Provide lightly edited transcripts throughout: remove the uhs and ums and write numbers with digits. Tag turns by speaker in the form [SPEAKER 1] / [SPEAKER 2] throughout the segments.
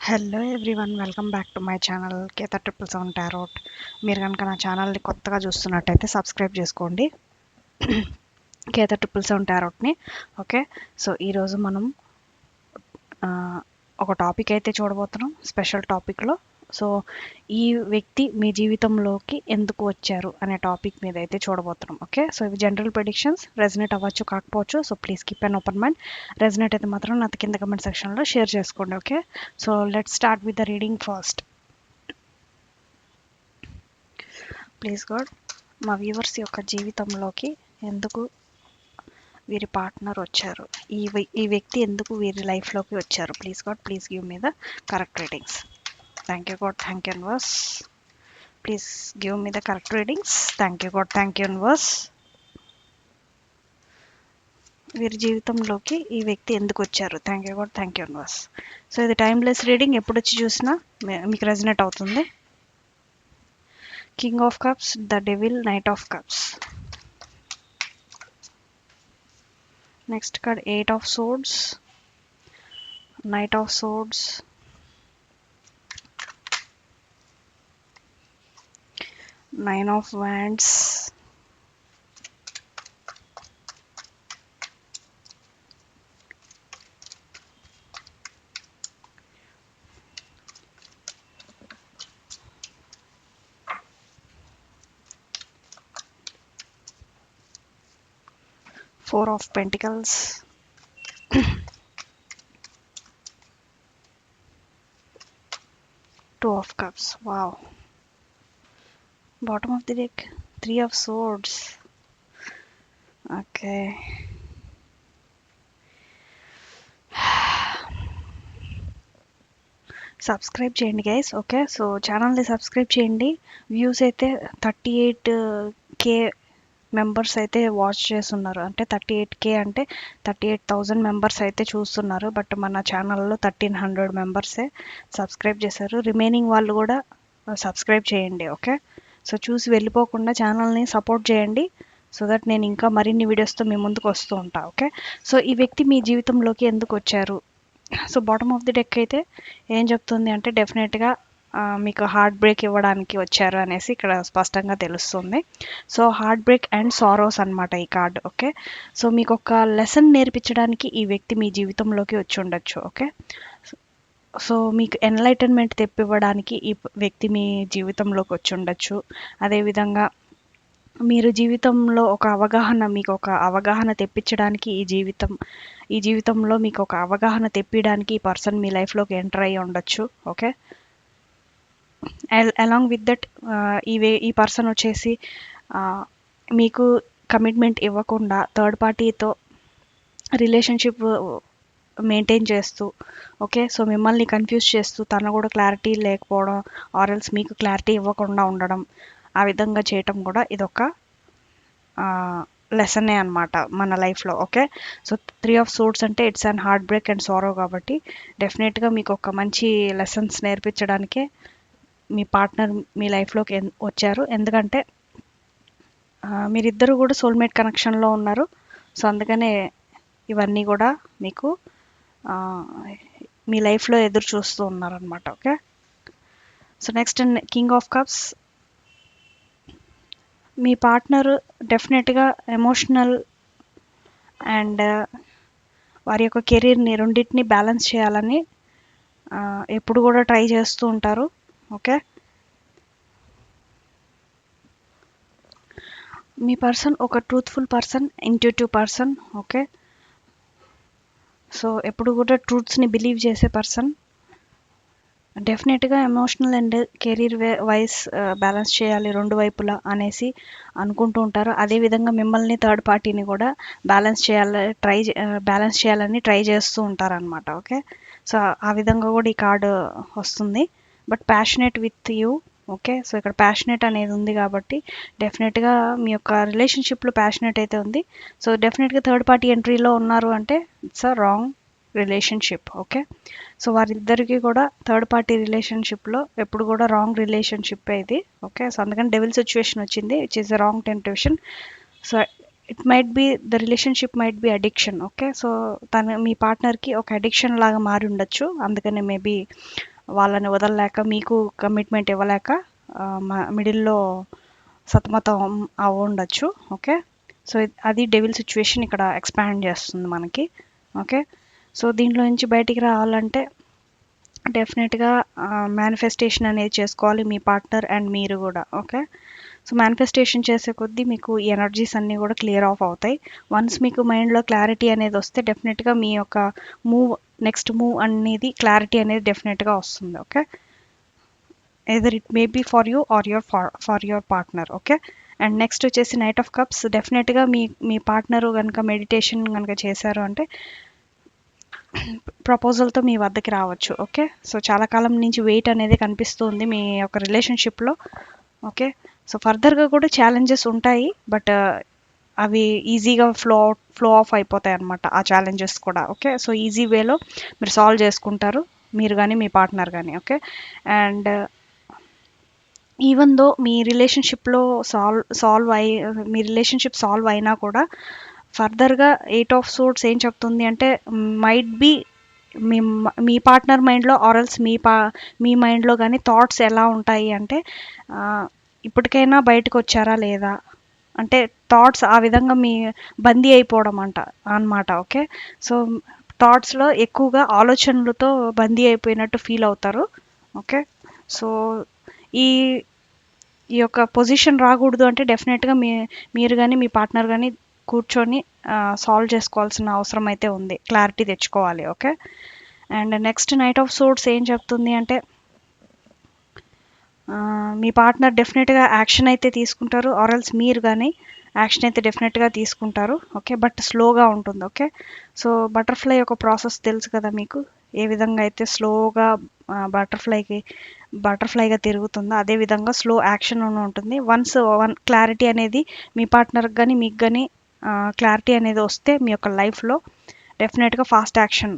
[SPEAKER 1] Hello everyone, welcome back to my channel K37 tarot. మీరు కనుక నా ఛానల్ని కొత్తగా చూస్తున్నట్టయితే సబ్స్క్రైబ్ చేసుకోండి, K37 టారోట్ని. ఓకే, సో ఈరోజు మనం ఒక టాపిక్ అయితే చూడబోతున్నాం, స్పెషల్ టాపిక్లో. సో ఈ వ్యక్తి మీ జీవితంలోకి ఎందుకు వచ్చారు అనే టాపిక్ మీద అయితే చూడబోతున్నాం. ఓకే, సో ఇవి జనరల్ ప్రెడిక్షన్స్, రెజనేట్ అవ్వచ్చు కాకపోవచ్చు. So please keep an open mind. Resonate అయితే మాత్రం నా కింద కమెంట్ సెక్షన్లో షేర్ చేసుకోండి. Okay, so let's start with the reading first. Please God, మా వ్యూవర్స్ యొక్క జీవితంలోకి ఎందుకు వీరి పార్ట్నర్ వచ్చారు, ఈ వ్యక్తి ఎందుకు వీరి లైఫ్లోకి వచ్చారు. Please God, please give me the correct readings. Thank you God, thank you universe. Please give me the correct readings. Thank you God, thank you universe. వీరి జీవితంలోకి ఈ వ్యక్తి ఎందుకు వచ్చారు. Thank you God, thank you universe. So ఇది timeless reading, ఎప్పుడు వచ్చి చూసినా మీకు రెజనేట్ అవుతుంది. King of cups, the devil, night of cups. Next card eight of swords, knight of swords, nine of wands, four of pentacles, two of cups. Wow. Bottom of the deck, three of swords. Okay. Subscribe చేయండి guys. Okay, so ఛానల్ని subscribe చేయండి. Views అయితే 38K members అయితే watch చేస్తున్నారు. అంటే 38K అంటే 38,000 members అయితే చూస్తున్నారు. బట్ మన ఛానల్లో 1,300 మెంబర్సే సబ్స్క్రైబ్ చేశారు. రిమైనింగ్ వాళ్ళు కూడా సబ్స్క్రైబ్ చేయండి. ఓకే, సో చూసి వెళ్ళిపోకుండా ఛానల్ని సపోర్ట్ చేయండి, సో దట్ నేను ఇంకా మరిన్ని వీడియోస్తో మీ ముందుకు వస్తూ ఉంటా. ఓకే, సో ఈ వ్యక్తి మీ జీవితంలోకి ఎందుకు వచ్చారు. So bottom of the deck అయితే ఏం చెప్తుంది అంటే డెఫినెట్గా మీకు హార్ట్ బ్రేక్ ఇవ్వడానికి వచ్చారు అనేసి ఇక్కడ స్పష్టంగా తెలుస్తుంది. So heart break and sorrows అనమాట ఈ కార్డ్. ఓకే, సో మీకు ఒక లెసన్ నేర్పించడానికి ఈ వ్యక్తి మీ జీవితంలోకి వచ్చి ఉండొచ్చు. ఓకే, సో మీకు ఎన్లైటన్మెంట్ తెప్పివ్వడానికి ఈ వ్యక్తి మీ జీవితంలోకి వచ్చి ఉండొచ్చు. అదేవిధంగా మీరు జీవితంలో మీకు ఒక అవగాహన తెప్పించడానికి ఈ జీవితంలో మీకు ఒక అవగాహన తెప్పించడానికి ఈ పర్సన్ మీ లైఫ్లోకి ఎంటర్ అయ్యి ఉండొచ్చు. ఓకే, అలాంగ్ విత్ దట్ ఈ పర్సన్ వచ్చేసి మీకు కమిట్మెంట్ ఇవ్వకుండా థర్డ్ పార్టీతో రిలేషన్షిప్ మెయింటైన్ చేస్తూ, ఓకే, సో మిమ్మల్ని కన్ఫ్యూజ్ చేస్తూ తను కూడా క్లారిటీ లేకపోవడం ఆర్ఎల్స్ మీకు క్లారిటీ ఇవ్వకుండా ఉండడం, ఆ విధంగా చేయటం కూడా ఇదొక లెసనే అనమాట మన లైఫ్లో. Okay, so three of swords అంటే it's and heart break and sorrow కాబట్టి డెఫినెట్గా మీకు ఒక మంచి లెసన్స్ నేర్పించడానికే మీ పార్ట్నర్ మీ లైఫ్లోకి వచ్చారు. ఎందుకంటే మీరిద్దరూ కూడా సోల్మేట్ కనెక్షన్లో ఉన్నారు. సో అందుకనే ఇవన్నీ కూడా మీకు మీ లైఫ్లో ఎదురు చూస్తూ ఉన్నారనమాట. Okay, so next king of cups. Me partner డెఫినెట్గా ఎమోషనల్ అండ్ వారి యొక్క కెరీర్ని రెండింటిని బ్యాలెన్స్ చేయాలని ఎప్పుడు కూడా ట్రై చేస్తూ ఉంటారు. ఓకే, మీ పర్సన్ ఒక truthful person, intuitive person. Okay, so ఎప్పుడు కూడా ట్రూత్స్ని బిలీవ్ చేసే పర్సన్. డెఫినెట్గా emotional and career wise balance చేయాలి రెండు వైపులా అనేసి అనుకుంటూ ఉంటారు. అదేవిధంగా మిమ్మల్ని థర్డ్ పార్టీని కూడా బ్యాలెన్స్ చేయాలని ట్రై చేస్తూ ఉంటారనమాట. ఓకే, సో ఆ విధంగా కూడా ఈ కార్డు వస్తుంది. But passionate with you. Okay, so ఇక్కడ ప్యాషనేట్ అనేది ఉంది కాబట్టి డెఫినెట్గా మీ యొక్క రిలేషన్షిప్లో ప్యాషనేట్ అయితే ఉంది. సో డెఫినెట్గా థర్డ్ పార్టీ ఎంట్రీలో ఉన్నారు అంటే it's a wrong relationship. Okay, so వారిద్దరికి కూడా థర్డ్ పార్టీ రిలేషన్షిప్లో ఎప్పుడు కూడా రాంగ్ రిలేషన్షిప్ ఇది. ఓకే, సో అందుకని డెవిల్ సిచ్యువేషన్ వచ్చింది, which is a wrong temptation. So it might be the relationship might be addiction. Okay, so మీ పార్ట్నర్కి ఒక అడిక్షన్ లాగా మారి ఉండొచ్చు. అందుకనే మేబీ వాళ్ళని వదలలేక మీకు కమిట్మెంట్ ఇవ్వలేక మిడిల్లో సతమతం అవ్వుండొచ్చు. ఓకే. సో అది డెవిల్ సిచ్యువేషన్ ఇక్కడ ఎక్స్పాండ్ చేస్తుంది మనకి. ఓకే. సో దీంట్లో నుంచి బయటికి రావాలంటే డెఫినెట్గా మేనిఫెస్టేషన్ అనేది చేసుకోవాలి మీ పార్ట్నర్ అండ్ మీరు కూడా. ఓకే. సో మేనిఫెస్టేషన్ చేసే కొద్దీ మీకు ఈ ఎనర్జీస్ అన్నీ కూడా క్లియర్ ఆఫ్ అవుతాయి. వన్స్ మీకు మైండ్లో క్లారిటీ అనేది వస్తే డెఫినెట్గా మీ యొక్క నెక్స్ట్ మూవ్ అనేది క్లారిటీ అనేది డెఫినెట్గా వస్తుంది. Okay. Either it may be for you or for your partner. Okay. And next వచ్చేసి నైట్ ఆఫ్ కప్స్. డెఫినెట్గా మీ పార్ట్నర్ కనుక మెడిటేషన్ కనుక చేశారు అంటే ప్రపోజల్తో మీ వద్దకి రావచ్చు. ఓకే. సో చాలా కాలం నుంచి వెయిట్ అనేది కనిపిస్తుంది మీ యొక్క రిలేషన్షిప్లో. ఓకే. సో ఫర్దర్గా కూడా ఛాలెంజెస్ ఉంటాయి, బట్ అవి ఈజీగా ఫ్లో ఆఫ్ అయిపోతాయి అన్నమాట ఆ ఛాలెంజెస్ కూడా. ఓకే. సో ఈజీ వేలో మీరు సాల్వ్ చేసుకుంటారు, మీరు కానీ మీ పార్ట్నర్ కానీ. ఓకే. అండ్ ఈవెన్ దో మీ రిలేషన్షిప్లో మీ రిలేషన్షిప్ సాల్వ్ అయినా కూడా ఫర్దర్గా 8 ఆఫ్ సోర్డ్స్ ఏం చెప్తుంది అంటే మైట్ బీ మీ మీ పార్ట్నర్ మైండ్లో ఆర్ఎల్స్ మీ మైండ్లో కానీ థాట్స్ ఎలా ఉంటాయి అంటే ఇప్పటికైనా బయటకు వచ్చారా లేదా అంటే థాట్స్ ఆ విధంగా మీ బందీ అయిపోవడం అన్నమాట. ఓకే. సో థాట్స్లో ఎక్కువగా ఆలోచనలతో బందీ అయిపోయినట్టు ఫీల్ అవుతారు. ఓకే. సో ఈ యొక్క పొజిషన్ రాకూడదు అంటే డెఫినెట్గా మీరు కానీ మీ పార్ట్నర్ కానీ కూర్చొని సాల్వ్ చేసుకోవాల్సిన అవసరం అయితే ఉంది, క్లారిటీ తెచ్చుకోవాలి. Okay. And next knight of swords ఏం చెప్తుంది అంటే మీ పార్ట్నర్ డెఫినెట్గా యాక్షన్ అయితే తీసుకుంటారు, ఆర్ఎల్స్ మీరు కానీ యాక్షన్ అయితే డెఫినెట్గా తీసుకుంటారు. ఓకే. బట్ స్లోగా ఉంటుంది. ఓకే. సో బటర్ఫ్లై యొక్క ప్రాసెస్ తెలుసు కదా మీకు, ఏ విధంగా అయితే స్లోగా బటర్ఫ్లైగా తిరుగుతుందో అదేవిధంగా స్లో యాక్షన్ ఉంటుంది. వన్స్ క్లారిటీ అనేది మీ పార్ట్నర్కి కానీ మీకు కానీ క్లారిటీ అనేది వస్తే మీ యొక్క లైఫ్లో డెఫినెట్గా ఫాస్ట్ యాక్షన్,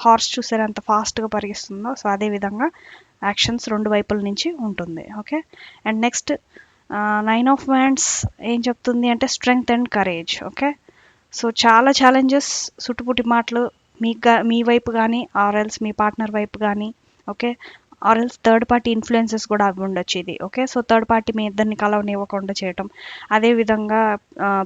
[SPEAKER 1] హార్స్ చూసారు ఎంత ఫాస్ట్గా పరిగిస్తుందో, సో అదేవిధంగా యాక్షన్స్ రెండు వైపుల నుంచి ఉంటుంది. Okay. And next 9 of wands ఏం చెప్తుంది అంటే strength and courage. Okay. So చాలా ఛాలెంజెస్, సుట్టుపుట్టి మాటలు మీ వైపు కానీ ఆర్ఎల్స్ మీ పార్ట్నర్ వైపు కానీ. ఓకే. ఆర్ఎల్స్ థర్డ్ పార్టీ ఇన్ఫ్లుయెన్సెస్ కూడా అవి ఉండొచ్చు ఇది. ఓకే. సో థర్డ్ పార్టీ మీ ఇద్దరిని కలవనివ్వకుండా చేయటం, అదేవిధంగా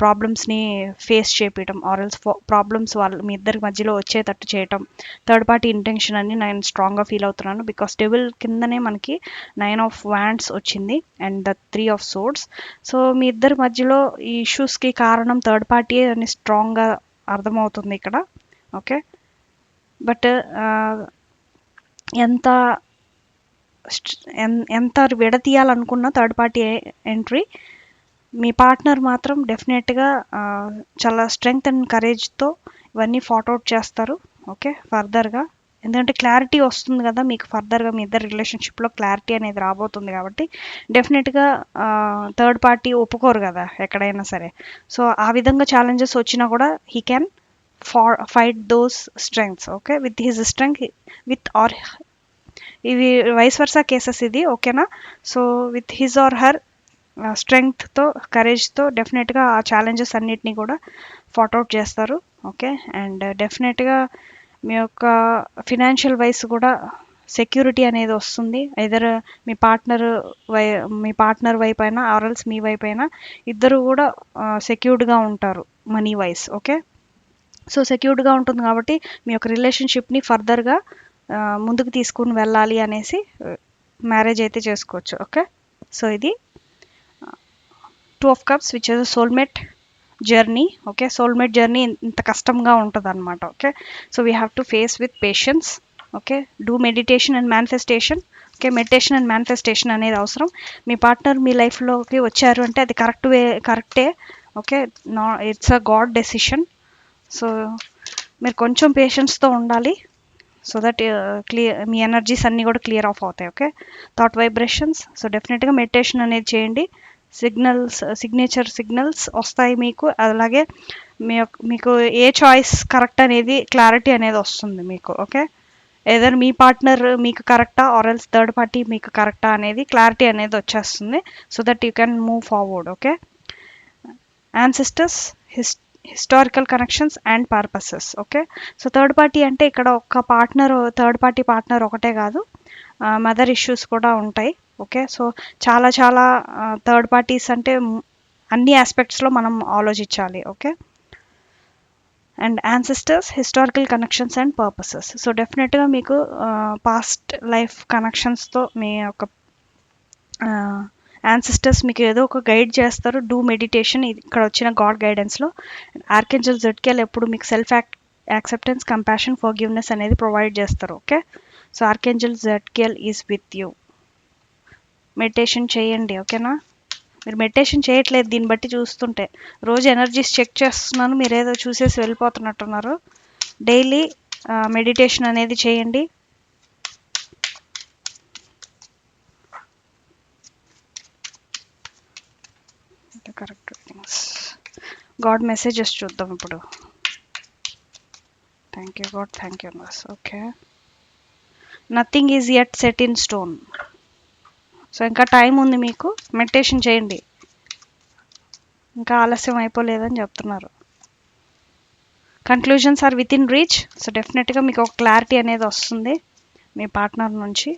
[SPEAKER 1] ప్రాబ్లమ్స్ని ఫేస్ చేపించడం, ఆర్ఎల్స్ ప్రాబ్లమ్స్ మీ ఇద్దరి మధ్యలో వచ్చేటట్టు చేయటం. థర్డ్ పార్టీ ఇంటెన్షన్ అని నేను స్ట్రాంగ్గా ఫీల్ అవుతున్నాను, బికాస్ డెవిల్ కిందనే మనకి 9 ఆఫ్ వ్యాండ్స్ వచ్చింది and the 3 of swords. So మీ ఇద్దరి మధ్యలో ఈ ఇష్యూస్కి కారణం థర్డ్ పార్టీ అని స్ట్రాంగ్గా అర్థమవుతుంది ఇక్కడ. ఓకే. బట్ ఎంత విడతీయాలనుకున్న థర్డ్ పార్టీ ఎంట్రీ మీ పార్ట్నర్ మాత్రం డెఫినెట్గా చాలా స్ట్రెంగ్త్ అండ్ కరేజ్తో ఇవన్నీ ఫాట్ అవుట్ చేస్తారు. ఓకే. ఫర్దర్గా ఎందుకంటే క్లారిటీ వస్తుంది కదా మీకు, ఫర్దర్గా మీ ఇద్దరు రిలేషన్షిప్లో క్లారిటీ అనేది రాబోతుంది కాబట్టి డెఫినెట్గా థర్డ్ పార్టీ ఒప్పుకోరు కదా ఎక్కడైనా సరే. సో ఆ విధంగా ఛాలెంజెస్ వచ్చినా కూడా he can fight those strengths. Okay. With his strength with or ఇవి వైస్ వర్సా కేసెస్ ఇది. ఓకేనా. So with his or her స్ట్రెంగ్త్తో కరేజ్తో డెఫినెట్గా ఆ ఛాలెంజెస్ అన్నిటినీ కూడా ఫాట్ అవుట్ చేస్తారు. ఓకే. అండ్ డెఫినెట్గా మీ యొక్క ఫినాన్షియల్ వైస్ కూడా సెక్యూరిటీ అనేది వస్తుంది. ఎదర్ మీ పార్ట్నర్ వైపు అయినా ఆర్ఎల్స్ మీ వైపు అయినా ఇద్దరు కూడా సెక్యూర్డ్గా ఉంటారు మనీ వైస్. ఓకే. సో సెక్యూర్డ్గా ఉంటుంది కాబట్టి మీ యొక్క రిలేషన్షిప్ని ఫర్దర్గా ముందుకు తీసుకుని వెళ్ళాలి అనేసి మ్యారేజ్ అయితే చేసుకోవచ్చు. ఓకే. సో ఇది 2 of cups which is soulmate journey. Okay. Soulmate journey ఇంత కష్టంగా ఉంటుంది అనమాట. Okay. So we have to face with patience. Okay. Do meditation and manifestation. Okay. Meditation and manifestation అనేది అవసరం. మీ పార్ట్నర్ మీ లైఫ్లోకి వచ్చారు అంటే అది కరెక్టే. Okay. It's a God decision. So మీరు కొంచెం పేషెన్స్తో ఉండాలి, సో దట్ మీ ఎనర్జీస్ అన్నీ కూడా క్లియర్ ఆఫ్ అవుతాయి. ఓకే. Thought vibrations. సో డెఫినెట్గా మెడిటేషన్ అనేది చేయండి, సిగ్నేచర్ సిగ్నల్స్ వస్తాయి మీకు. అలాగే మీకు ఏ చాయిస్ కరెక్ట్ అనేది క్లారిటీ అనేది వస్తుంది మీకు. ఓకే. ఏదైనా మీ పార్ట్నర్ మీకు కరెక్టా ఆర్ఎల్స్ థర్డ్ పార్టీ మీకు కరెక్టా అనేది క్లారిటీ అనేది వచ్చేస్తుంది, so that you can move forward. Okay. Ancestors historical connections and purposes. Okay, so third party అంటే ఇక్కడ ఒక థర్డ్ పార్టీ పార్ట్నర్ ఒకటే కాదు, మదర్ ఇష్యూస్ కూడా ఉంటాయి. ఓకే, సో చాలా చాలా థర్డ్ పార్టీస్ అంటే అన్ని ఆస్పెక్ట్స్లో మనం ఆలోచించాలి. Okay, and ancestors, historical connections and purposes. So డెఫినెట్గా మీకు పాస్ట్ లైఫ్ కనెక్షన్స్తో మీ యొక్క యాన్సిస్టర్స్ మీకు ఏదో ఒక గైడ్ చేస్తారు. డూ మెడిటేషన్, ఇక్కడ వచ్చిన గాడ్ గైడెన్స్లో ఆర్కేంజల్ జెడ్కేల్ ఎప్పుడు మీకు సెల్ఫ్ యాక్సెప్టెన్స్, కంపాషన్, ఫర్గివ్నెస్ అనేది ప్రొవైడ్ చేస్తారు. Okay, so archangel Zadkiel is with you. Meditation చేయండి. ఓకేనా, మీరు మెడిటేషన్ చేయట్లేదు దీన్ని బట్టి చూస్తుంటే. రోజు ఎనర్జీస్ చెక్ చేస్తున్నాను, మీరు ఏదో చూసేసి వెళ్ళిపోతున్నట్టున్నారు. డైలీ మెడిటేషన్ అనేది చేయండి. కరెక్ట్ గాడ్ మెసేజెస్ చూద్దాం ఇప్పుడు. Thank you God, thank you universe. Okay, nothing is yet set in stone. So ఇంకా టైం ఉంది మీకు, మెడిటేషన్ చేయండి, ఇంకా ఆలస్యం అయిపోలేదని చెప్తున్నారు. Conclusions are within reach. So డెఫినెట్గా మీకు ఒక క్లారిటీ అనేది వస్తుంది మీ పార్ట్నర్ నుంచి,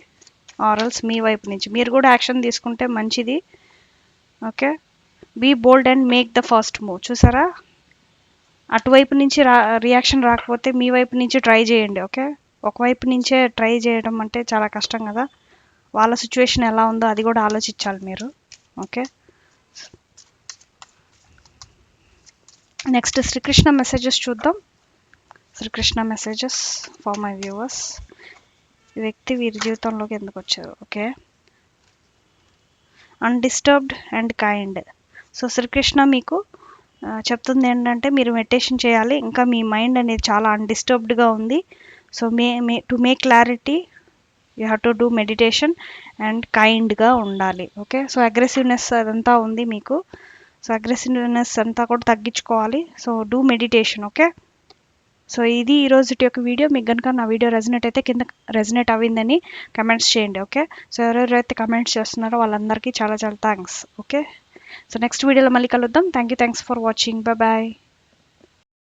[SPEAKER 1] ఆరల్స్ మీ వైపు నుంచి. మీరు కూడా యాక్షన్ తీసుకుంటే మంచిది. Okay, be bold and make the first move. చూసారా, అటువైపు నుంచి రియాక్షన్ రాకపోతే మీ వైపు నుంచి ట్రై చేయండి. ఓకే, ఒకవైపు నుంచే ట్రై చేయడం అంటే చాలా కష్టం కదా, వాళ్ళ సిచ్యువేషన్ ఎలా ఉందో అది కూడా ఆలోచించాలి మీరు. ఓకే, నెక్స్ట్ శ్రీకృష్ణ మెసేజెస్ చూద్దాం. Srikrishna messages for my viewers. ఈ వ్యక్తి వీరి జీవితంలోకి ఎందుకు వచ్చారు? Okay, undisturbed and kind. So Srikrishna మీకు చెప్తుంది ఏంటంటే మీరు మెడిటేషన్ చేయాలి, ఇంకా మీ మైండ్ అనేది చాలా అన్డిస్టర్బ్డ్గా ఉంది. So to make clarity you have to do meditation and కైండ్గా ఉండాలి. ఓకే, సో అగ్రెసివ్నెస్ అదంతా ఉంది మీకు, సో అగ్రెసివ్నెస్ అంతా కూడా తగ్గించుకోవాలి. So do meditation. Okay, so ఇది ఈరోజు యొక్క వీడియో. మీకు కనుక నా వీడియో రెజనేట్ అయితే కింద రెజనేట్ అవ్విందని కమెంట్స్ చేయండి. ఓకే, సో ఎవరెవరైతే కమెంట్స్ చేస్తున్నారో వాళ్ళందరికీ చాలా చాలా థ్యాంక్స్. ఓకే, సో నెక్స్ట్ వీడియోలో మళ్ళీ కలుద్దాం. Thanks for watching. బాయ్.